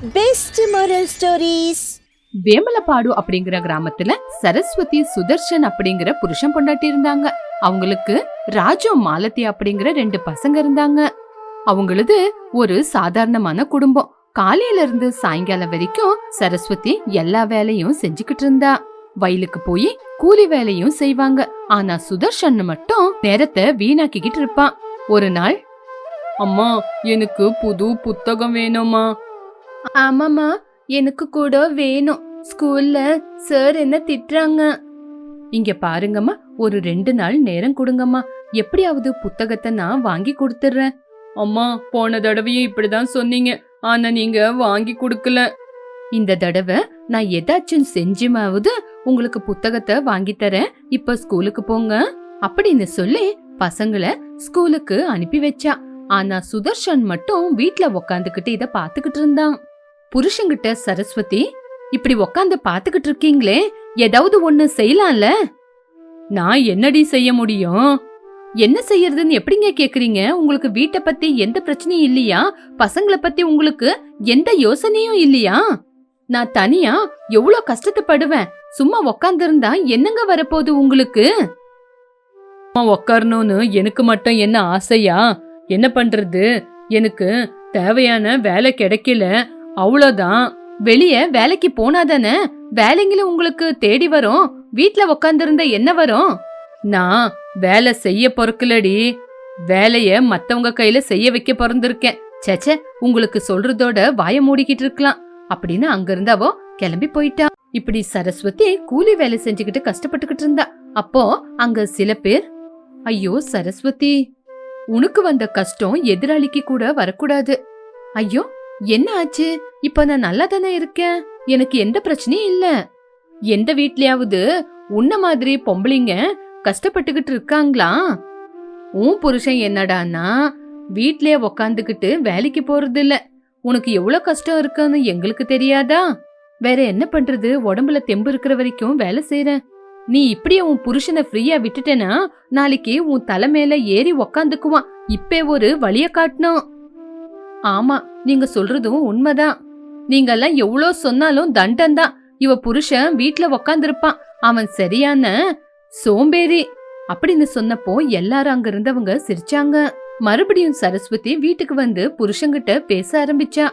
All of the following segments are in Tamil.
Best moral stories. வேமலப்பாடு அப்படிங்கிற கிராமத்துல சரஸ்வதி சுதர்ஷன் அப்படிங்கிற புருஷன் பொண்டாட்டி இருந்தாங்க. அவங்களுக்கு ராஜு மாலதி அப்படிங்கிற 2 பசங்க இருந்தாங்க. அவங்களது ஒரு சாதாரணமான குடும்பம். காலையில இருந்து சாயங்காலம் வரைக்கும் சரஸ்வதி எல்லா வேலையும் செஞ்சுக்கிட்டு இருந்தா. வயலுக்கு போய் கூலி வேலையும் செய்வாங்க. ஆனா சுதர்ஷன் மட்டும் நேரத்தை வீணாக்கிக்கிட்டு இருப்பான். ஒரு நாள், அம்மா எனக்கு புது புத்தகம் வேணுமா? ஆமாமா, எனக்கு கூட வேணும். ஸ்கூல்ல சார் என்ன திட்டுறாங்க. இங்க பாருங்கம்மா, ஒரு 2 நாள் நேரம் கொடுங்கம்மா. எப்படியாவது புத்தகத்தை நான் வாங்கி கொடுத்துறேன். அம்மா, போன தடவையும் இப்படிதான் சொன்னீங்க, ஆனா நீங்க வாங்கி கொடுக்கல. இந்த தடவை நான் ஏதாச்சும் செஞ்சுமாவது உங்களுக்கு புத்தகத்தை வாங்கி தரேன். இப்ப ஸ்கூலுக்கு போங்க அப்படின்னு சொல்லி பசங்களை ஸ்கூலுக்கு அனுப்பி வச்சா. ஆனா சுதர்ஷன் மட்டும் வீட்ல உக்காந்துக்கிட்டு இத பாத்துக்கிட்டு இருந்தான். புருஷங்கிட்ட சரஸ்வதி, இப்படி உக்காந்து பாத்துக்கிட்டு இருக்கீங்களே, ஏதாவது ஒண்ணு செய்யலாம்ல? நான் என்னடி செய்ய முடியும்? என்ன செய்யறதுன்னு எப்படிங்க கேக்குறீங்க? உங்களுக்கு வீட்டை பத்தி எந்த பிரச்சனையும் இல்லையா? பசங்களை பத்தி உங்களுக்கு எந்த யோசனையும் இல்லையா? நான் தனியா எவ்வளவு கஷ்டத்தை படுவேன். சும்மா உக்காந்து இருந்தா என்னங்க வரப்போகுது உங்களுக்கு? உக்காரணும்னு எனக்கு மட்டும் என்ன ஆசையா? என்ன பண்றது, எனக்கு தேவையான வேலை கிடைக்கல, அவ்வளவுதான். வெளிய வேலைக்கு போனாதானே வேலைங்களும் உங்களுக்கு தேடி வரும். வீட்ல உக்காந்துருந்த என்ன வரும்? நான் வேலை செய்ய பொறுக்கலடி, வேலைய மத்தவங்க கையில செய்ய வைக்க பிறந்திருக்கேன். சேச்சே, உங்களுக்கு சொல்றதோட வாய மூடிக்கிட்டு இருக்கலாம் அப்படின்னு அங்கிருந்து அவ கிளம்பி போயிட்டா. இப்படி சரஸ்வதி கூலி வேலை செஞ்சுக்கிட்டு கஷ்டப்பட்டுக்கிட்டு இருந்தா. அப்போ அங்க சில பேர், ஐயோ சரஸ்வதி, உனக்கு வந்த கஷ்டம் எதிராளிக்கு கூட வரக்கூடாது. ஐயோ என்ன ஆச்சு? இப்ப நான் நல்லா தானே இருக்கேன், எனக்கு எந்த பிரச்சனையும் இல்ல. எந்த வீட்லயாவது உன்ன மாதிரி பொம்பளைங்க கஷ்டப்பட்டுக்கிட்டு இருக்காங்களா? உன் புருஷன் என்னடானா வீட்லயே உக்காந்துக்கிட்டு வேலைக்கு போறது இல்ல. உனக்கு எவ்வளவு கஷ்டம் இருக்குன்னு எங்களுக்கு தெரியாதா? வேற என்ன பண்றது, உடம்புல தெம்பு இருக்கிற வரைக்கும் வேலை செய்யறேன். நீ இப்படியே உன் புருஷனை ஃப்ரீயா விட்டுட்டேனா நாளைக்கு உன் தலை மேல ஏறி உக்காந்துக்குவான். இப்பே ஒரு வழிய காட்டணும். ஆமா, நீங்க சொல்றதும் உண்மைதான். நீங்க எல்லாம் எவ்வளவு சொன்னாலும் தண்டம்தான். இவ புருஷன் வீட்ல உக்காந்துருப்பான், அவன் சரியான சோம்பேறி அப்படின்னு சொன்னப்போ எல்லாரும் அங்க இருந்தவங்க சிரிச்சாங்க. மறுபடியும் சரஸ்வதி வீட்டுக்கு வந்து புருஷங்கிட்ட பேச ஆரம்பிச்சா.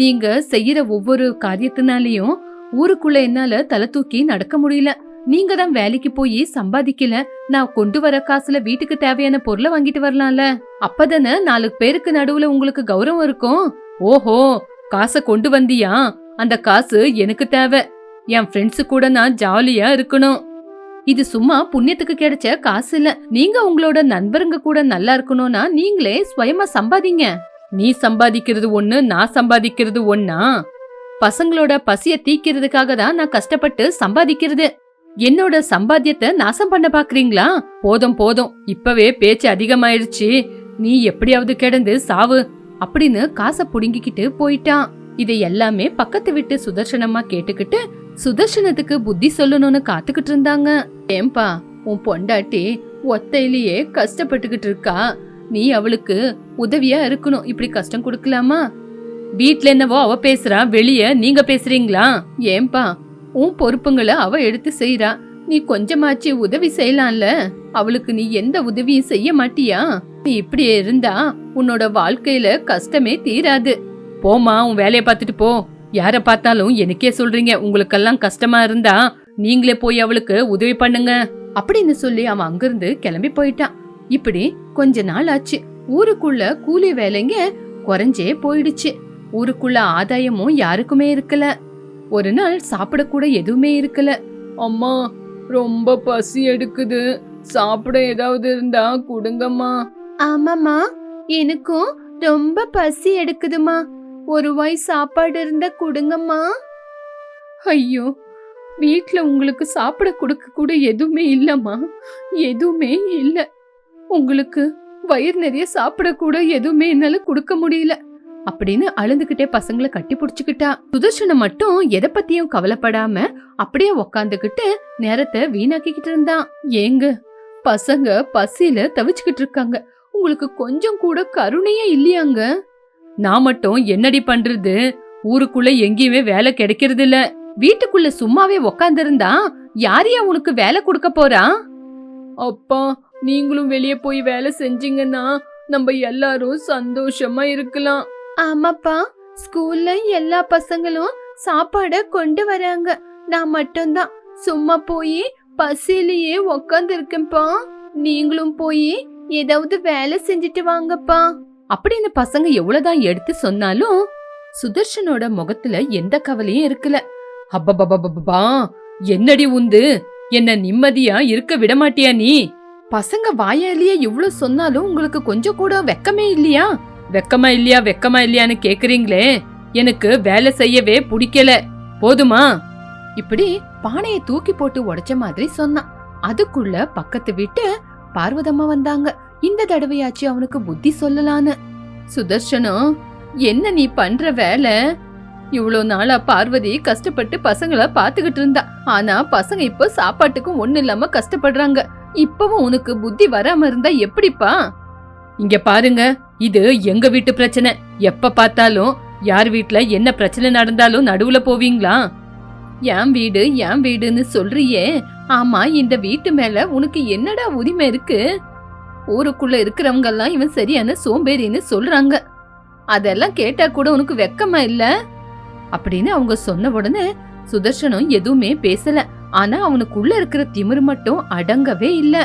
நீங்க செய்யற ஒவ்வொரு காரியத்தினாலையும் ஊருக்குள்ள என்னால தலை தூக்கி நடக்க முடியல. நீங்க தான் வேலைக்கு போய் சம்பாதிக்கல, நான் கொண்டு வர காசுல வீட்டுக்கு தேவையான பொருளை வாங்கிட்டு வரலாம்ல. அப்பதானே 4 பேருக்கு நடுவுல உங்களுக்கு கௌரவம் இருக்கும். ஓஹோ, காசை கொண்டு வந்தியா? அந்த காசு எனக்கு தேவை. என் ஃப்ரெண்ட்ஸு கூட நான் ஜாலியா இருக்கணும். இது சும்மா புண்ணியத்துக்கு கிடைச்ச காசு இல்ல. நீங்க உங்களோட நண்பருங்க கூட நல்லா இருக்கணும்னா நீங்களே சுயமா சம்பாதிங்க. நீ சம்பாதிக்கிறது ஒண்ணு, நான் சம்பாதிக்கிறது ஒண்ணா? பசங்களோட பசிய தீக்கிறதுக்காக தான் நான் கஷ்டப்பட்டு சம்பாதிக்கிறது. என்னோட சம்பாத்தியத்தை நாசம் பண்ண பாக்குறீங்களா? போதும் போதும், இப்பவே பேச்சு அதிகமாயிருச்சு. நீ எப்படியாவது கிடந்து சாவு அப்படின்னு காசை புடுங்கிக்கிட்டு போயிட்டான். இதை எல்லாமே பக்கத்து விட்டு சுதர்சனமா கேட்டுக்கிட்டு சுதர்சனத்துக்கு புத்தி சொல்லணும்னு காத்துக்கிட்டு இருந்தாங்க. ஏம்பா, உன் பொண்டாட்டி ஒத்தையிலேயே கஷ்டப்பட்டுக்கிட்டு இருக்கா, நீ அவளுக்கு உதவியா இருக்கணும். இப்படி கஷ்டம் கொடுக்கலாமா? வீட்ல என்னவோ அவ பேசுறா, வெளிய நீங்க பேசுறீங்களா? ஏம்பா, உன் பொறுப்புங்களை அவ எடுத்து செய்யறா, நீ கொஞ்சமாச்சு உதவி செய்யலாம்ல. அவளுக்கு நீ எந்த உதவியும் செய்ய மாட்டியா? நீ இப்படியே இருந்தா உன்னோட வாழ்க்கையில கஷ்டமே தீராது. போமா, உன் வேலைய பார்த்துட்டு போ. யார பார்த்தாலும் எனக்கே சொல்றீங்க, உங்களுக்கெல்லாம் கஷ்டமா இருந்தா நீங்களே போய் அவளுக்கு உதவி பண்ணுங்க அப்படின்னு சொல்லி அவன் அங்கிருந்து கிளம்பி போயிட்டான். இப்படி கொஞ்ச நாள் ஆச்சு. ஊருக்குள்ள கூலி வேலைங்க குறைஞ்சே போயிடுச்சு. ஊருக்குள்ள ஆதாயமும் யாருக்குமே இருக்கல. ஒரு நாள் சாப்பிட கூட எதுவுமே இருக்கல. அம்மா, ரொம்ப பசி எடுக்குது, சாப்பிட ஏதாவது இருந்தா கொடுங்கம்மா. ஆமாமா, எனக்கும் ரொம்ப பசி எடுக்குதுமா, ஒரு வாய் சாப்பாடு இருந்தா கொடுங்கம்மா. ஐயோ, வீட்ல உங்களுக்கு சாப்பிட கொடுக்க கூட எதுவுமே இல்லம்மா, எதுவுமே இல்ல. உங்களுக்கு வயிறு நிறைய சாப்பிட கூட எதுவுமே என்னால கொடுக்க முடியல அப்படின்னு அழுந்துகிட்டே பசங்களை கட்டி புடிச்சுக்கிட்டா. சுதர்சனம் மட்டும் எதை பத்தியும் கவலைப்படாம அப்படியே உக்காந்துகிட்டு நேரத்தை வீணாக்கிக்கிட்டு இருந்தான். ஏங்க, பசங்க பசியில தவிச்சுக்கிட்டு இருக்காங்க, உங்களுக்கு கொஞ்சம் கூட கருணையே இல்லையாங்க? நான் மட்டும் என்னடி பண்றது? ஊருக்குள்ள எங்கேயுமே வேலை கிடைக்கிறது இல்ல. வீட்டுக்குள்ள சும்மாவே உக்காந்துருந்தா யாரையா உனக்கு வேலை கொடுக்க போறா? அப்பா, நீங்களும் வெளியே போய் வேலை செஞ்சீங்கன்னா நம்ம எல்லாரும் சந்தோஷமா இருக்கலாம். ஆமாப்பா, ஸ்கூல்ல எல்லா பசங்களும் சாப்பாட கொண்டு வராங்க. நான் மட்டும்தான் சும்மா போய் பசியிலேயே உக்காந்து இருக்கேன்ப்பா. நீங்களும் போய் ஏதாவது வேலை செஞ்சுட்டு வாங்கப்பா அப்படின்னு பசங்க எவ்வளவுதான் எடுத்து சொன்னாலும் சுதர்ஷனோட முகத்துல எந்த கவலையும் இருக்கல. அப்பப்பா, என்னடி உந்து, என்ன நிம்மதியா இருக்க விட மாட்டியா நீ? பசங்க வாயாலேயே இவ்வளவு சொன்னாலும் உங்களுக்கு கொஞ்சம் கூட வெக்கமே இல்லையா? வெக்கமா இல்லையான்னு கேக்குறீங்களே, எனக்கு வேலை செய்யவே பிடிக்கல, போதுமா? இப்படி பானையை தூக்கி போட்டு உடைச்ச மாதிரி சொன்னான். அதுக்குள்ள பக்கத்து வீட்டு பார்வதம்மா வந்தாங்க. இந்த தடவையாச்சு அவனுக்கு புத்தி சொல்லலான்னு. சுதர்ஷனும், என்ன நீ பண்ற வேலை? இவ்வளவு நாளா பார்வதி கஷ்டப்பட்டு பசங்களை பாத்துக்கிட்டு இருந்தா. ஆனா பசங்க இப்ப சாப்பாட்டுக்கும் ஒண்ணு இல்லாம கஷ்டப்படுறாங்க. இப்பவும் உனக்கு புத்தி வராம இருந்தா எப்படிப்பா? இங்க பாருங்க, இது எங்க வீட்டு பிரச்சனை. எப்ப பார்த்தாலும் யார் வீட்ல என்ன பிரச்சனை நடந்தாலும் நடுவுல போவீங்களா? என் வீடுன்னு சொல்றியே, ஆமா இந்த வீட்டு மேல உனக்கு என்னடா உரிமை இருக்கு? ஊருக்குள்ள இருக்கிறவங்க எல்லாம் இவன் சரியான சோம்பேறின்னு சொல்றாங்க. அதெல்லாம் கேட்டா கூட உனக்கு வெக்கமா இல்ல அப்படின்னு அவங்க சொன்ன உடனே சுதர்ஷனும் எதுவுமே பேசல. ஆனா அவனுக்குள்ள இருக்கிற திமிரு மட்டும் அடங்கவே இல்ல.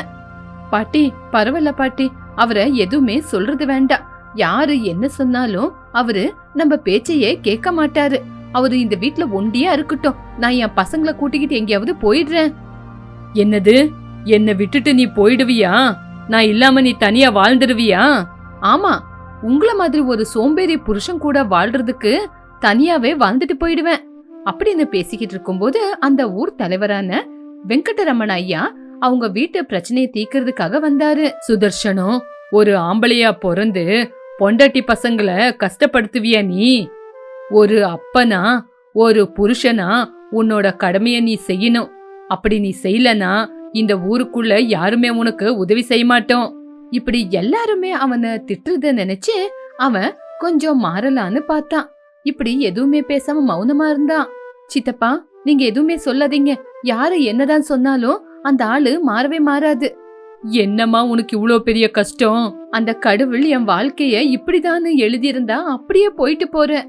பாட்டி, பரவாயில்ல பாட்டி, அவரை எதுவுமே சொல்றது வேண்டாம். யாரு என்ன சொன்னாலும் அவரு நம்ம பேச்சையே கேட்க மாட்டாரு. அவரு இந்த வீட்ல ஒண்டியா இருக்கட்டும். நான் என் பசங்களை கூட்டிக்கிட்டு எங்கேயாவது போயிடுறேன். என்னது, என்ன விட்டுட்டு நீ போயிடுவியா? நான் இல்லாம நீ தனியா வாழ்ந்துடுவியா? ஆமா, உங்கள மாதிரி ஒரு சோம்பேறி புருஷன் கூட வாழ்றதுக்கு தனியாவே வாழ்ந்துட்டு போயிடுவேன் அப்படின்னு பேசிக்கிட்டு இருக்கும்போது அந்த ஊர் தலைவரான வெங்கடரமண ஐயா அவங்க வீட்டு பிரச்சனையை தீக்கிறதுக்காக வந்தாரு. சுதர்ஷனும், ஒரு ஆம்பளையா பிறந்து பொண்டாட்டி பசங்களை கஷ்டப்படுத்துவியா நீ? ஒரு அப்பனா, ஒரு புருஷனா உன்னோட கடமைய நீ செய்யணும். அப்படி நீ செய்யலனா இந்த ஊருக்குள்ள யாருமே உனக்கு உதவி செய்ய மாட்டோம். இப்படி எல்லாருமே அவனை திட்டுறத நினைச்சு அவன் கொஞ்சம் மாறலான்னு பார்த்தான். இப்படி எதுவுமே பேசாம மௌனமா இருந்தான். சித்தப்பா, நீங்க எதுவுமே சொல்லாதீங்க. யாரு என்னதான் சொன்னாலும் அந்த ஆளு மாறவே மாறாது. என்னம்மா உனக்கு இவ்ளோ பெரிய கஷ்டம்? அந்த கடவுள் என் வாழ்க்கைய இப்படிதான் எழுதியிருந்தா அப்படியே போயிட்டு போறேன்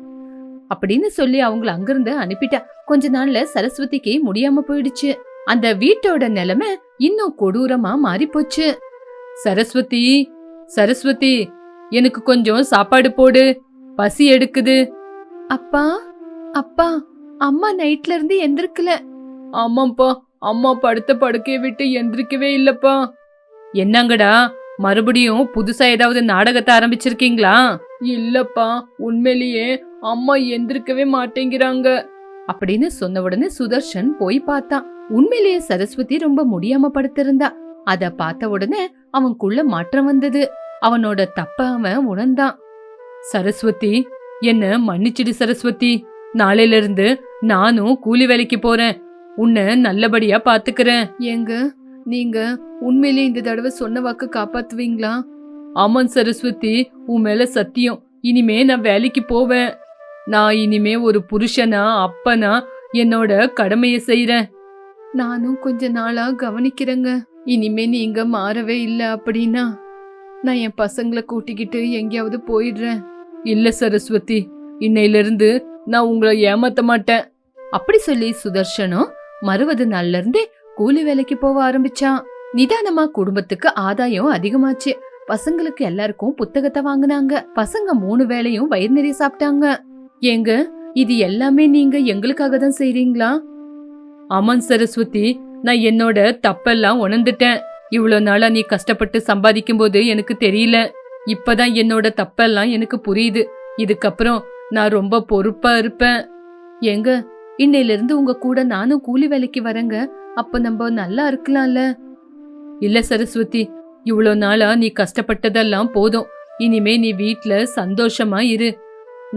அப்படின்னு சொல்லி அவங்கள அங்கிருந்து அனுப்பிட்டா. கொஞ்ச நாள்ல சரஸ்வதிக்கு முடியாம போயிடுச்சு. அந்த வீட்டோட நிலைமை இன்னும் கொடூரமா மாறி போச்சு. சரஸ்வதி, எனக்கு கொஞ்சம் சாப்பாடு போடு, பசி எடுக்குது. அப்பா, அம்மா நைட்ல இருந்து எந்திரிக்கல. ஆமாப்பா, அம்மா படுத்த படுக்கைய விட்டு எந்திரிக்கவே இல்லப்பா. என்னங்கடா, மறுபடியும் புதுசா ஏதாவது நாடகத்தை ஆரம்பிச்சிருக்கீங்களா? இல்லப்பா, உண்மையிலேயே அம்மா எந்திரிக்கவே மாட்டேங்கிறாங்க அப்படின்னு சொன்ன உடனே சுதர்ஷன் போய் பார்த்தான். உண்மையிலேயே சரஸ்வதி ரொம்ப முடியாம படுத்திருந்தா. அத பார்த்த உடனே அவனுக்குள்ள மாற்றம் வந்தது. அவனோட தப்ப அவன் உணர்ந்தான். சரஸ்வதி, என்ன மன்னிச்சிடு சரஸ்வதி. நாளையில இருந்து நானும் கூலி வேலைக்கு போறேன். உன்னை நல்லபடியா பாத்துக்கிறேன். ஏங்க, நீங்க உண்மையிலேயே இந்த தடவை சொன்ன வாக்கு காப்பாத்துவீங்களா? ஆமாம் சரஸ்வதி, உன் மேல சத்தியம். இனிமே நான் வேலைக்கு போவேன். நான் இனிமே ஒரு புருஷனா, அப்பனா என்னோட கடமையை செய்யறேன். நானும் கொஞ்ச நாளா கவனிக்கிறேங்க. இனிமே நீங்க மாறவே இல்ல அப்படின்னா நான் என் பசங்களை கூட்டிக்கிட்டு எங்கேயாவது போயிடுறேன். இல்ல சரஸ்வதி, இன்னையிலிருந்து நான் உங்களை ஏமாத்த மாட்டேன் அப்படி சொல்லி சுதர்ஷனும் மறுவது நாள்ல இருந்தே கூலி வேலைக்கு போக ஆரம்பிச்சான். நிதானமா குடும்பத்துக்கு ஆதாயம் அதிகமாச்சு. பசங்களுக்கு எல்லாருக்கும் புத்தகத்தை வாங்குனாங்க. பசங்க 3 வேளையும் வயிறு நிறைய சாப்பிட்டாங்க. ஏங்க, இது எல்லாமே நீங்க எங்களுக்காக தான் செய்றீங்களா? ஆமாம் சரஸ்வதி, நான் என்னோட தப்பெல்லாம் உணர்ந்துட்டேன். இவ்வளவு நாளா நீ கஷ்டப்பட்டு சம்பாதிக்கும் போது எனக்கு தெரியல. இப்பதான் என்னோட தப்பெல்லாம் எனக்கு புரியுது. இதுக்கப்புறம் நான் ரொம்ப பொறுப்பா இருப்பேன். ஏங்க, இன்னையில இருந்து உங்க கூட நானும் கூலி வேலைக்கு வரேங்க. அப்ப நம்ம நல்லா இருக்கலாம்ல? இல்ல சரஸ்வதி, இவ்வளவு நாளா நீ கஷ்டப்பட்டதெல்லாம் போதும். இனிமே நீ வீட்ல சந்தோஷமா இரு.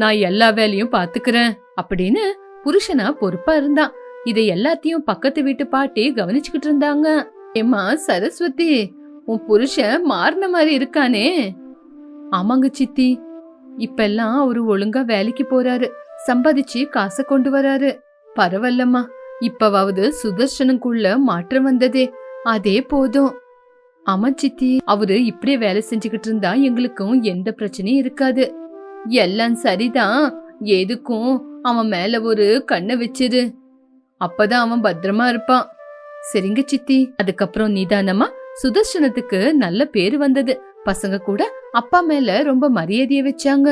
நான் எல்லா வேலையும் பாத்துக்கிறேன் அப்படின்னு புருஷனா பொறுப்பா இருந்தான். இதை எல்லாத்தையும் பக்கத்து வீட்டு பாட்டி கவனிச்சுக்கிட்டு இருந்தாங்க. ஏம்மா சரஸ்வதி, உன் புருஷன் மாறின மாதிரி இருக்கானே? ஆமாங்க சித்தி, இப்பெல்லாம் அவரு ஒழுங்கா வேலைக்கு போறாரு. சம்பாதிச்சு காசை கொண்டு வராரு. பரவாயில்லம்மா, இப்பவாவது சுதர்ஷனுக்குள்ள மாற்றம் வந்ததே, அதே போதும். ஆமா சித்தி, அவரு இப்படியே வேலை செஞ்சுக்கிட்டு இருந்தா எங்களுக்கும் எந்த பிரச்சனையும் இருக்காது. எல்லாம் சரிதான், எதுக்கும் அவன் மேல ஒரு கண்ணை வச்சிரு, அப்பதான் அவன் பத்திரமா இருப்பான். சரிங்க சித்தி. அதுக்கப்புறம் நிதானமா சுதர்ஷனத்துக்கு நல்ல பேரு வந்தது. பசங்க கூட அப்பா மேல ரொம்ப மரியாதைய வச்சாங்க.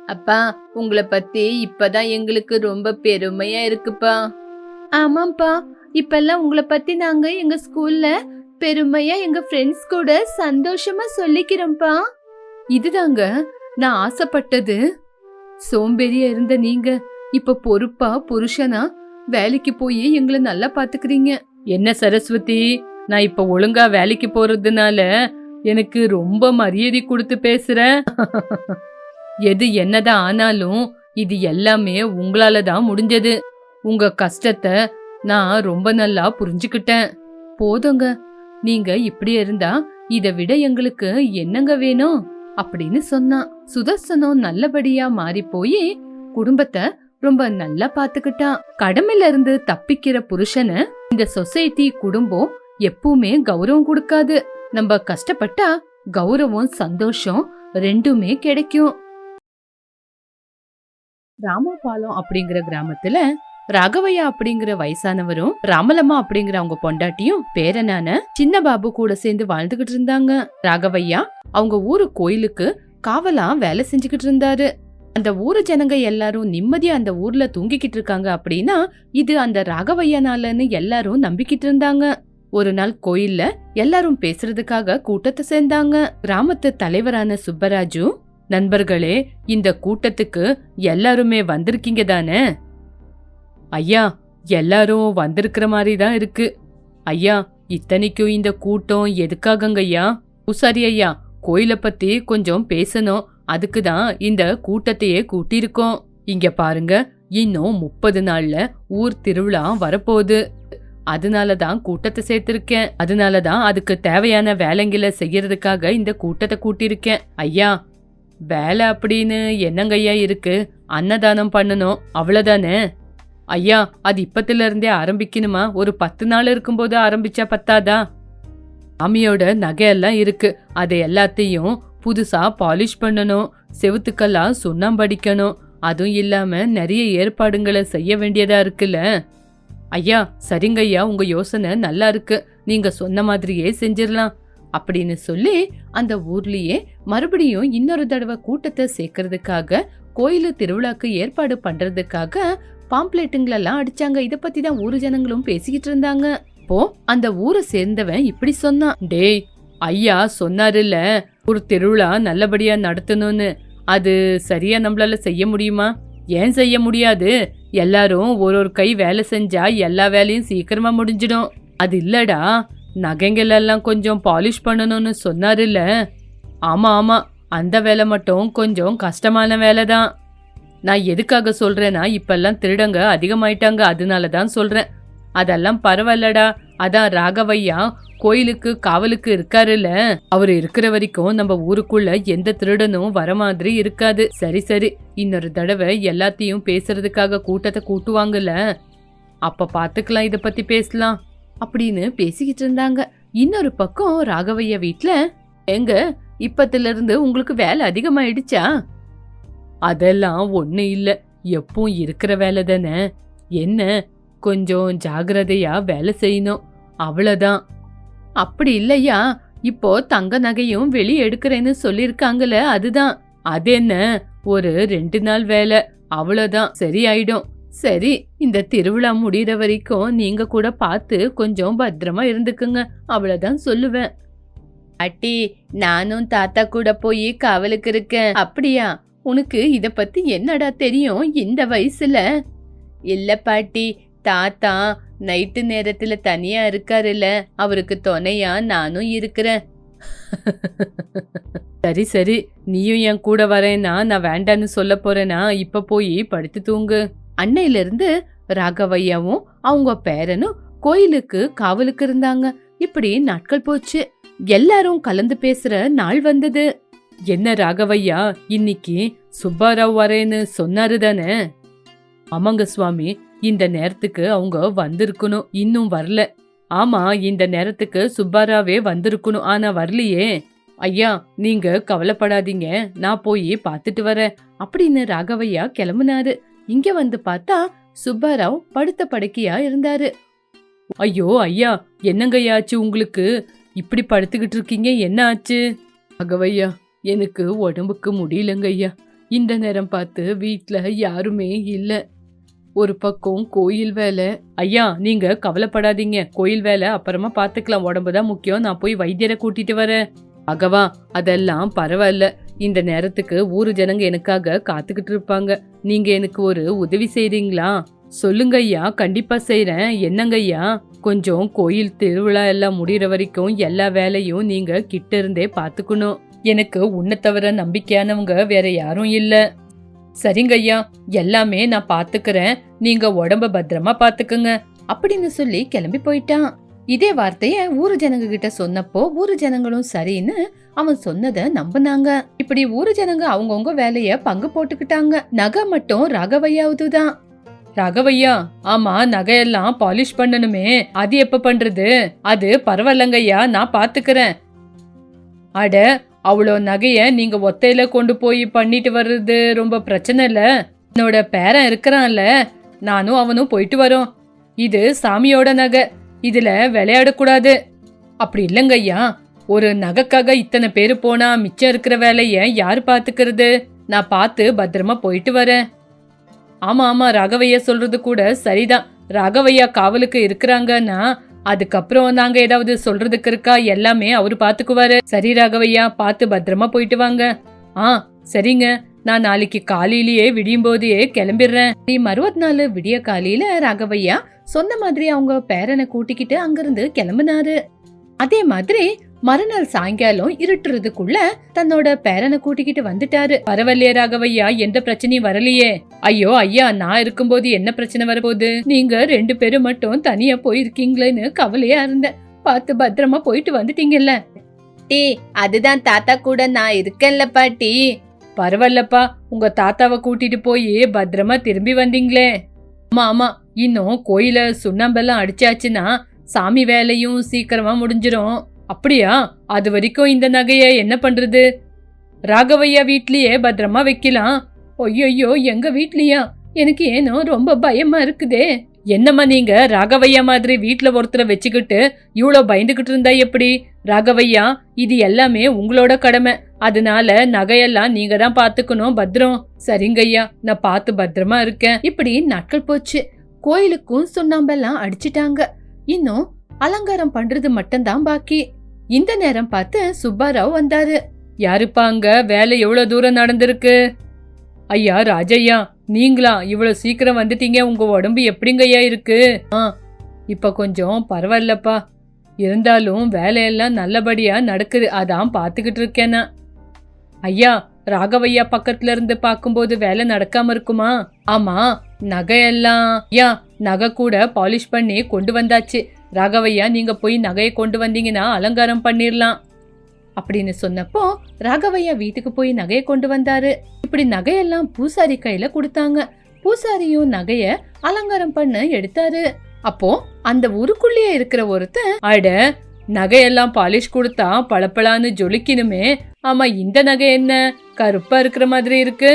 அப்பா, உங்களை பத்தி இப்பதான் எங்களுக்கு ரொம்ப பெருமையா இருக்குப்பா. ஆமாப்பா, இப்பெல்லாம் உங்களை பத்தி நாங்க எங்க ஸ்கூல்ல பெருமையா எங்க ஃப்ரெண்ட்ஸ் கூட சந்தோஷமா சொல்லிக்கிறோம்ப்பா. இதுதாங்க நான் ஆசைப்பட்டது. சோம்பேறியா இருந்த நீங்க இப்ப பொறுப்பா புருஷனா வேலைக்கு போய் எங்களை நல்லா பாத்துக்கிறீங்க. என்ன சரஸ்வதி, நான் இப்ப ஒழுங்கா வேலைக்கு போறதுனால எனக்கு ரொம்ப மரியாதை கொடுத்து பேசுற. எது என்னதான் ஆனாலும் இது எல்லாமே உங்களாலதான் முடிஞ்சது. உங்க கஷ்டத்தை நான் ரொம்ப நல்லா புரிஞ்சுக்கிட்டேன். போதுங்க, நீங்க இப்படி இருந்தா இதை விட எங்களுக்கு என்னங்க வேணும் அப்படின்னு சொன்னான். சுதர்சனம் நல்லபடியா மாறி போய் குடும்பத்தை ரொம்ப நல்லா பாத்துக்கிட்டான். கடமையில இருந்து தப்பிக்கிற புருஷனை இந்த சொசைட்டி குடும்பம் எப்பவுமே கௌரவம் கொடுக்காது. நம்ம கஷ்டப்பட்டா கௌரவம் சந்தோஷம் ரெண்டுமே கிடைக்கும். ராமபாலம் அப்படிங்கிற கிராமத்துல ராகவையா அப்படிங்கிற வயசானவரும் ராமலம்மா அப்படிங்கிற அவங்க பொண்டாட்டியும் பேரனான சின்ன பாபு கூட சேர்ந்து வாழ்ந்துகிட்டு இருந்தாங்க. ராகவையா அவங்க ஊரு கோயிலுக்கு காவலா வேலை செஞ்சுக்கிட்டு இருந்தாரு. அந்த ஊரு ஜனங்க எல்லாரும் நிம்மதியா அந்த ஊர்ல தூங்கிக்கிட்டு இருக்காங்க அப்படின்னா இது அந்த ராகவையனாலன்னு எல்லாரும் நம்பிக்கிட்டு இருந்தாங்க. ஒரு நாள் கோயில்ல எல்லாரும் பேசுறதுக்காக கூட்டத்தை சேர்ந்தாங்க. கிராமத்து தலைவரான சுப்பராஜு, நண்பர்களே, இந்த கூட்டத்துக்கு எல்லாருமே வந்திருக்கீங்க தானே? ஐயா, எல்லாரும் வந்திருக்கிற மாதிரி தான் இருக்கு. ஐயா, இத்தனைக்கும் இந்த கூட்டம் எதுக்காகங்க ஐயா? பூசாரி ஐயா, கோயிலை பத்தி கொஞ்சம் பேசணும், அதுக்குதான் இந்த கூட்டத்தையே கூட்டியிருக்கோம். இங்க பாருங்க, இன்னும் 30 நாள்ல ஊர் திருவிழா வரப்போகுது. அதனாலதான் கூட்டத்தை சேர்த்திருக்கேன். அதனாலதான் அதுக்கு தேவையான வேலைங்களை செய்யறதுக்காக இந்த கூட்டத்தை கூட்டியிருக்கேன். ஐயா, வேலை அப்படின்னு என்னங்க ஐயா இருக்கு? அன்னதானம் பண்ணணும், அவ்வளவுதானே? ஐயா, அது இப்பத்துல இருந்தே ஆரம்பிக்கணுமா? ஒரு 10 நாள் இருக்கும்போது ஆரம்பிச்சா பத்தாதா? சாமியோட நகையெல்லாம் இருக்கு, அதை எல்லாத்தையும் புதுசா பாலிஷ் பண்ணணும், செவுத்துக்கெல்லாம் சுண்ணாம்பு அடிக்கணும், அதுவும் இல்லாம நிறைய ஏற்பாடுகளை செய்ய வேண்டியதா இருக்குல்ல. ஐயா, சரிங்க ஐயா, உங்க யோசனை நல்லா இருக்கு, நீங்க சொன்ன மாதிரியே செஞ்சிடலாம் அப்படின்னு சொல்லி அந்த ஊர்லயே மறுபடியும் இன்னொரு தடவை கூட்டத்தை சேர்க்கறதுக்காக கோயிலு திருவிழாக்கு ஏற்பாடு பண்றதுக்காக பாம்ப்ளேட்டுங்களெல்லாம் அடிச்சாங்க. இத பத்தி தான் ஊரு ஜனங்களும் பேசிக்கிட்டு இருந்தாங்க. இப்போ அந்த ஊரை சேர்ந்தவன் இப்படி சொன்னான். டேய், ஐயா சொன்னாருல்ல ஒரு திருவிழா நல்லபடியா நடத்தணும்னு, அது சரியா நம்மளால செய்ய முடியுமா? ஏன் செய்ய முடியாது? எல்லாரும் ஒரு கை வேலை செஞ்சா எல்லா வேலையும் சீக்கிரமா முடிஞ்சிடும். அது இல்லடா, நகைங்களெல்லாம் கொஞ்சம் பாலிஷ் பண்ணணும்னு சொன்னாருல்ல. ஆமா ஆமா, அந்த வேலை மட்டும் கொஞ்சம் கஷ்டமான வேலை தான். நான் எதுக்காக சொல்றேன்னா, இப்பெல்லாம் திருடங்க அதிகமாயிட்டாங்க, அதனாலதான் சொல்றேன். அதெல்லாம் பரவாயில்லடா, அதான் ராகவையா கோயிலுக்கு காவலுக்கு இருக்காருல்ல, அவரு இருக்கிற வரைக்கும் நம்ம ஊருக்குள்ள எந்த திருடனும் வர மாதிரி இருக்காது. சரி சரி, இன்னொரு தடவை எல்லாத்தையும் பேசுறதுக்காக கூட்டத்தை கூட்டுவாங்கல்ல, அப்ப பாத்துக்கலாம், இத பத்தி பேசலாம் அப்படின்னு பேசிக்கிட்டு இருந்தாங்க. இன்னொரு பக்கம் ராகவையா வீட்ல, எங்க இப்பத்துல இருந்து உங்களுக்கு வேலை அதிகமாயிடுச்சா? அதெல்லாம் ஒண்ணு இல்ல, எப்பவும் இருக்கிற வேலை தானே. என்ன, கொஞ்சம் ஜாகிரதையா வேலை செய்யணும், அவ்வளவுதான். அப்படி இல்லையா, இப்போ தங்க நகையும் வெளியே எடுக்கிறேன்னு சொல்லிருக்காங்கல்ல, அதுதான். அது என்ன, ஒரு 2 நாள் வேலை, அவ்வளவுதான், சரியாயிடும். சரி, இந்த திருவிழா முடிகிற வரைக்கும் நீங்க கூட பார்த்து கொஞ்சம் பத்திரமா இருந்துக்குங்க, அவ்வளவுதான் சொல்லுவேன். அட்டி, நானும் தாத்தா கூட போய் காவலுக்கு இருக்கேன். அப்படியா? உனக்கு இத பத்தி என்னடா தெரியும் இந்த வயசுல? இல்ல பாட்டி, தாத்தா நைட்டு நேரத்துல தனியா இருக்காருல்ல, அவருக்கு துணையா நானும் இருக்கிறேன். சரி சரி, நீயும் என் கூட வரேன்னா நான் வேண்டான்னு சொல்ல போறேனா? இப்ப போய் படுத்து தூங்கு. அன்னையில இருந்து ராகவையாவும் அவங்க பேரனும் கோயிலுக்கு காவலுக்கு இருந்தாங்க. இப்படி நாட்கள் போச்சு. எல்லாரும் கலந்து பேசுற நாள் வந்தது. என்ன ராகவையா, இன்னைக்கு சுப்பாராவ் வரேன்னு சொன்னாரு தானே? ஆமாங்க சுவாமி, இந்த நேரத்துக்கு அவங்க வந்திருக்கணும், இன்னும் வரல. ஆமா, இந்த நேரத்துக்கு சுப்பாராவே வந்திருக்கணும், ஆனா வரலையே. ஐயா, நீங்க கவலைப்படாதீங்க, நான் போய் பாத்துட்டு வரேன் அப்படின்னு ராகவையா கிளம்புனாரு. இங்க வந்து பார்த்தா சுப்பாராவ் படுத்த படுக்கையா இருந்தாரு. ஐயோ ஐயா, என்னங்கய்யா ஆச்சு உங்களுக்கு? இப்படி படுத்துக்கிட்டு இருக்கீங்க, என்ன ஆச்சு? ராகவையா, எனக்கு உடம்புக்கு முடியலங்க ஐயா. இந்த நேரம் பார்த்து வீட்ல யாருமே இல்ல. ஒரு பக்கம் கோயில் வேலை. ஐயா, நீங்க கவலைப்படாதீங்க, கோயில் வேலை அப்புறமா பாத்துக்கலாம், உடம்புதான் முக்கியம். நான் போய் வைத்தியரை கூட்டிட்டு வரேன். அகவா, அதெல்லாம் பரவாயில்ல. இந்த நேரத்துக்கு ஊரு ஜனங்க எனக்காக காத்துக்கிட்டு இருப்பாங்க. நீங்க எனக்கு ஒரு உதவி செய்றீங்களா? சொல்லுங்க ஐயா, கண்டிப்பா செய்றேன். என்னங்க ஐயா? கொஞ்சம் கோயில் திருவிழா எல்லாம் முடியற வரைக்கும் எல்லா வேலையும் நீங்க கிட்ட இருந்தே பாத்துக்கணும். எனக்கு உன்னை தவிர நம்பிக்கையானவங்க வேற யாரும் இல்ல. சரிங்க ஐயா, எல்லாமே நான் பாத்துக்கிறேன், நீங்க உடம்ப பத்திரமா பாத்துக்குங்க அப்படின்னு சொல்லி கிளம்பி போயிட்டான். இதே வார்த்தைய ஊரு ஜனங்க கிட்ட சொன்னப்போ ஊரு ஜனங்களும் சரின்னு அவன் சொன்னதை நம்பினாங்க. இப்படி ஊரு ஜனங்க அவங்கவுங்க வேலைய பங்கு போட்டுக்கிட்டாங்க. நகை மட்டும் ராகவையாவதுதான். ராகவையா, ஆமா, நகையெல்லாம் பாலிஷ் பண்ணணுமே, அது எப்ப பண்றது? அது பரவாயில்லங்கய்யா, நான் பாத்துக்கிறேன். அட, அவ்வளோ நகைய நீங்க ஒத்தையில கொண்டு போய் பண்ணிட்டு வர்றது ரொம்ப பிரச்சனை இல்ல. என்னோட பேரன் இருக்கிறான்ல, நானும் அவனும் போயிட்டு வரோம். இது சாமியோட நகை, இதுல விளையாடக்கூடாது. அப்படி இல்லங்கய்யா, ஒரு நகைக்காக இத்தனை பேரு போனா மிச்சம் இருக்கிற வேலைய யாரு பாத்துக்கிறது? நான் பார்த்து பத்திரமா போயிட்டு வரேன். ஆமா ஆமா, ராகவையா சொல்றது கூட சரிதான். ராகவையா காவலுக்கு இருக்கிறாங்கன்னா அதுக்கப்புறம் நாங்க ஏதாவது சொல்றதுக்கு இருக்கா? எல்லாமே அவரு பாத்துக்குவாரு. சரி ராகவையா, பார்த்து பத்திரமா போயிட்டு வாங்க. சரிங்க, நான் நாளைக்கு காலையிலேயே விடியும் போதே கிளம்பிடுறேன். மறுபடி நாள் விடிய காலையில ராகவையா சொன்ன மாதிரி அவங்க பேரனை கூட்டிக்கிட்டு அங்கிருந்து கிளம்பினாரு. அதே மாதிரி மறுநாள் சாயங்காலம் இருட்டுறதுக்குள்ள தன்னோட பேரனை கூட்டிக்கிட்டு வந்துட்டாரு. பரவாயில்லையே ராகவையா, எந்த பிரச்சனையும் வரலையே? ஐயோ ஐயா, நான் இருக்கும்போது என்ன பிரச்சனை வரப்போகுது? நீங்க 2 பேரும் மட்டும் தனியா போயிருக்கீங்களேன்னு கவலையா இருந்தேன். பார்த்து பத்திரமா போயிட்டு வந்துட்டீங்கல்ல. டீ, அதுதான் தாத்தா கூட நான் இருக்கேன்ல பாட்டி. பரவாயில்லப்பா, உங்க தாத்தாவை கூட்டிட்டு போய் பத்திரமா திரும்பி வந்தீங்களே. ஆமா ஆமா, இன்னும் கோயில சுண்ணாம்பெல்லாம் அடிச்சாச்சுன்னா சாமி வேலையும் சீக்கிரமா முடிஞ்சிரும். அப்படியா? அது வரைக்கும் இந்த நகைய என்ன பண்றது? ராகவையா வீட்லயே பத்திரமா வைக்கலாம். ஐயோ, எங்க வீட்லயா? எனக்கு ஏனோ ரொம்ப பயமா இருக்குதே. என்னம்மா நீங்க ராகவையா மாதிரி வீட்ல ஒருத்தரை வச்சுக்கிட்டு இவ்வளோ பயந்துகிட்டு இருந்தா எப்படி? ராகவையா, இது எல்லாமே உங்களோட கடமை, அதனால நகையெல்லாம் நீங்க தான் பாத்துக்கணும். பத்திரம். சரிங்கய்யா, நான் பார்த்து பத்திரமா இருக்கேன். இப்படி நாட்கள் போச்சு. கோயிலுக்கும் சுண்ணாம்பெல்லாம் அடிச்சிட்டாங்க. இன்னும் அலங்காரம் பண்றது மட்டும்தான் பாக்கி. இந்த நேரம் பார்த்து சுப்பாராவ் வந்தாரு. யாருப்பா அங்க? வேலை எவ்வளவு தூரம் நடந்திருக்கு? ஐயா ராஜையா, நீங்களா? இவ்வளவு சீக்கிரம் வந்துட்டீங்க, உங்க உடம்பு எப்படிங்கய்யா இருக்கு? இப்ப கொஞ்சம் பரவாயில்லப்பா, இருந்தாலும் வேலையெல்லாம் நல்லபடியா நடக்குது, அதான் பாத்துக்கிட்டு இருக்கேனா. ஐயா, ராகவையா பக்கத்துல இருந்து பாக்கும்போது வேலை நடக்காம இருக்குமா? ஆமா, நகையெல்லாம் ஐயா, நகை கூட பாலிஷ் பண்ணி கொண்டு வந்தாச்சு. ராகவையா, நீங்க போய் நகையை கொண்டு வந்தீங்கன்னா அலங்காரம் பண்ணிடலாம் அப்படின்னு சொன்னப்போ ராகவையா வீட்டுக்கு போய் நகையை கொண்டு வந்தாரு. இப்படி நகையெல்லாம் பூசாரி கையில கொடுத்தாங்க. பூசாரியும் நகைய அலங்காரம் பண்ண எடுத்தாரு. அப்போ அந்த ஊருக்குள்ளேயே இருக்கிற ஒருத்தன், அட, நகையெல்லாம் பாலிஷ் கொடுத்தா பளபளான்னு ஜொலிக்கணுமே, ஆமா இந்த நகை என்ன கருப்பா இருக்கிற மாதிரி இருக்கு?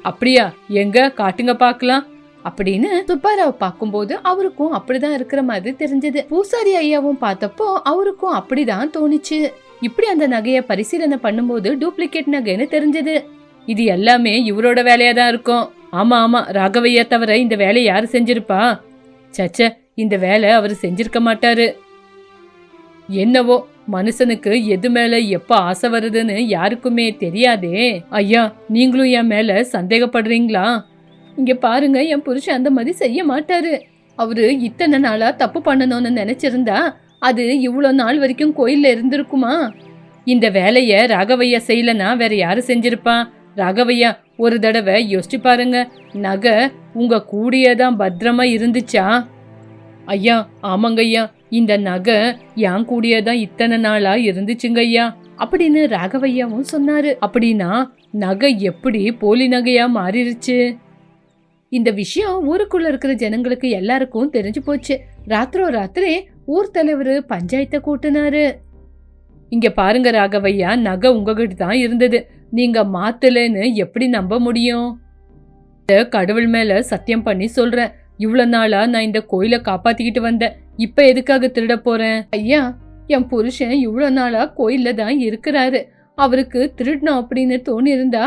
அப்படியா? எங்க காட்டுங்க பாக்கலாம் அப்படின்னு சுப்பாராவ் பார்க்கும்போது அவருக்கும் அப்படிதான் இருக்கிற மாதிரி தெரிஞ்சது. பூசாரி ஐயாவும் பார்த்தப்போ அவருக்கும் அப்படிதான் தோணுச்சு. இப்படி அந்த நகைய பரிசீலனை பண்ணும்போது டூப்ளிகேட் நகைன்னு தெரிஞ்சது. இது எல்லாமே இவரோட வேலையா தான் இருக்கும். ஆமா ஆமா, ராகவையா தவிர இந்த வேலையை யாரு செஞ்சிருப்பா? சச்ச, இந்த வேலை அவரு செஞ்சிருக்க மாட்டாரு. என்னவோ, மனுஷனுக்கு எது மேல எப்ப ஆசை வருதுன்னு யாருக்குமே தெரியாதே. ஐயா, நீங்களும் என் மேல சந்தேகப்படுறீங்களா? இங்க பாருங்க, என் புருஷன் அந்த மாதிரி செய்ய மாட்டாரு. அவரு இத்தனை நாளா தப்பு பண்ணணும்னு நினைச்சிருந்தா அது இவ்வளவு நாள் வரைக்கும் கோயில்ல இருந்திருக்குமா? இந்த வேலைய ராகவையா செய்யலனா வேற யாரு செஞ்சிருப்பா? ராகவையா, ஒரு தடவை யோசிச்சு பாருங்க, நகை உங்க கூடியதான் பத்திரமா இருந்துச்சா? ஐயா, ஆமாங்கய்யா, இந்த நகை என் கூடியதான் இத்தனை நாளா இருந்துச்சுங்கய்யா அப்படின்னு ராகவையாவும் சொன்னாரு. அப்படின்னா நகை எப்படி போலி நகையா மாறிடுச்சு? இந்த விஷயம் ஊருக்குள்ள இருக்கிற ஜனங்களுக்கு எல்லாருக்கும் தெரிஞ்சு போச்சு. ராத்திரி ஊர் தலைவர் பஞ்சாயத்தை கூட்டினாரு. இங்க பாருங்க ராகவையா, நகை உங்ககிட்ட தான் இருந்தது, நீங்க மாத்தலன்னு எப்படி நம்ப முடியும்? கடவுள் மேல சத்தியம் பண்ணி சொல்றேன், இவ்வளவு நாளா நான் இந்த கோயிலை காப்பாத்திக்கிட்டு வந்தேன், இப்ப எதுக்காக திருட போறேன்? ஐயா, என் புருஷன் இவ்வளவு நாளா கோயில்ல தான் இருக்கிறாரு, அவருக்கு திருடணும் அப்படின்னு தோணி இருந்தா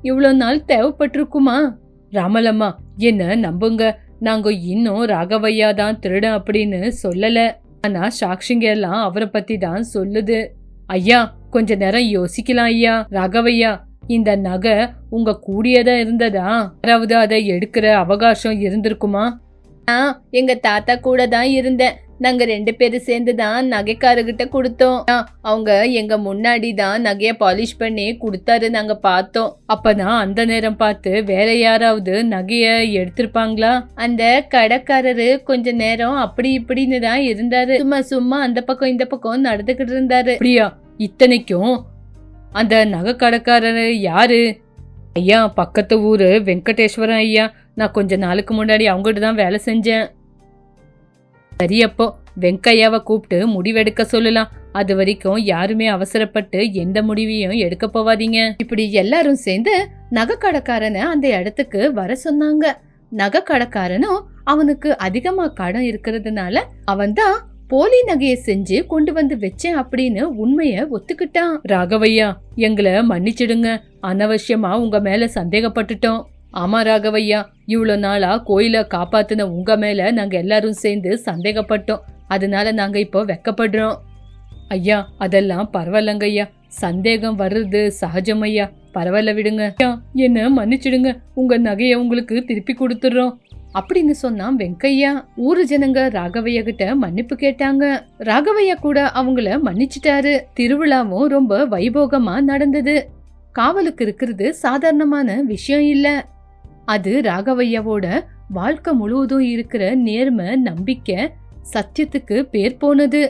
இவ்வளவு நாள் தேவைப்பட்டிருக்குமா? ராமலம்மா, என்ன நம்புங்க, நாங்க இன்னும் ராகவையா தான் திருட அப்படின்னு சொல்லல. ஆனா சாட்சிங்க எல்லாம் அவரை பத்தி தான் சொல்லுது. ஐயா, கொஞ்ச நேரம் யோசிக்கலாம் ஐயா. ராகவையா, இந்த நகை உங்க கூடியதா இருந்ததா? யாராவது அதை எடுக்கிற அவகாசம் இருந்திருக்குமா? எங்க தாத்தா கூட தான் இருந்தேன். நாங்க 2 பேரும் சேர்ந்து தான் நகைக்காரர்கிட்ட கொடுத்தோம். அவங்க எங்க முன்னாடி தான் நகைய பாலிஷ் பண்ணி கொடுத்தாரு, நாங்க பார்த்தோம். அப்பனா அந்த நேரம் பார்த்து வேற யாராவது நகைய எடுத்திருப்பாங்களா? அந்த கடைக்காரரு கொஞ்ச நேரம் அப்படி இப்படின்னு தான் இருந்தாரு. சும்மா அந்த பக்கம் இந்த பக்கம் நடந்துகிட்டு இருந்தாரு. அப்படியா? இத்தனைக்கும் அந்த நகை கடைக்காரரு யாரு? ஐயா, பக்கத்து ஊரு வெங்கடேஸ்வரன் ஐயா. நான் கொஞ்ச நாளுக்கு முன்னாடி அவங்ககிட்ட தான் வேலை செஞ்சேன். சரி, அப்போ வெங்கையாவை கூப்பிட்டு முடிவெடுக்க சொல்லலாம். அது வரைக்கும் யாருமே அவசரப்பட்டு எந்த முடிவையும் எடுக்க போவாதீங்க. இப்படி எல்லாரும் சேர்ந்து நகை கடைக்காரனை அந்த இடத்துக்கு வர சொன்னாங்க. நகை கடைக்காரனும் அவனுக்கு அதிகமா கடன் இருக்கிறதுனால அவன் தான் போலி நகையை செஞ்சு கொண்டு வந்து வச்சேன் அப்படின்னு உண்மைய ஒத்துக்கிட்டான். ராகவையா, எங்களை மன்னிச்சிடுங்க, அனவசியமா உங்க மேல சந்தேகப்பட்டுட்டோம். ஆமா ராகவையா, இவ்வளவு நாளா கோயில காப்பாத்துன உங்க மேல நாங்க எல்லாரும் சேர்ந்து சந்தேகப்பட்டோம், அதனால நாங்க இப்போ வெக்கப்படுறோம். ஐயா, அதெல்லாம் பரவாயில்லங்க ஐயா, சந்தேகம் வர்றது சகஜம் ஐயா, பரவாயில்ல விடுங்க. என்ன மன்னிச்சிடுங்க, உங்க நகைய உங்களுக்கு திருப்பி கொடுத்துடுறோம் அப்படின்னு சொன்னான் வெங்கையா. ஊரு ஜனங்க ராகவையா கிட்ட மன்னிப்பு கேட்டாங்க. ராகவையா கூட அவங்கள மன்னிச்சிட்டாரு. திருவிழாவும் ரொம்ப வைபோகமா நடந்தது. காவலுக்கு இருக்கிறது சாதாரணமான விஷயம் இல்ல. அது ராகவையாவோட வாழ்க்கை முழுவதும் இருக்கிற நேர்மை, நம்பிக்கை, சத்தியத்துக்கு பேர் போனது.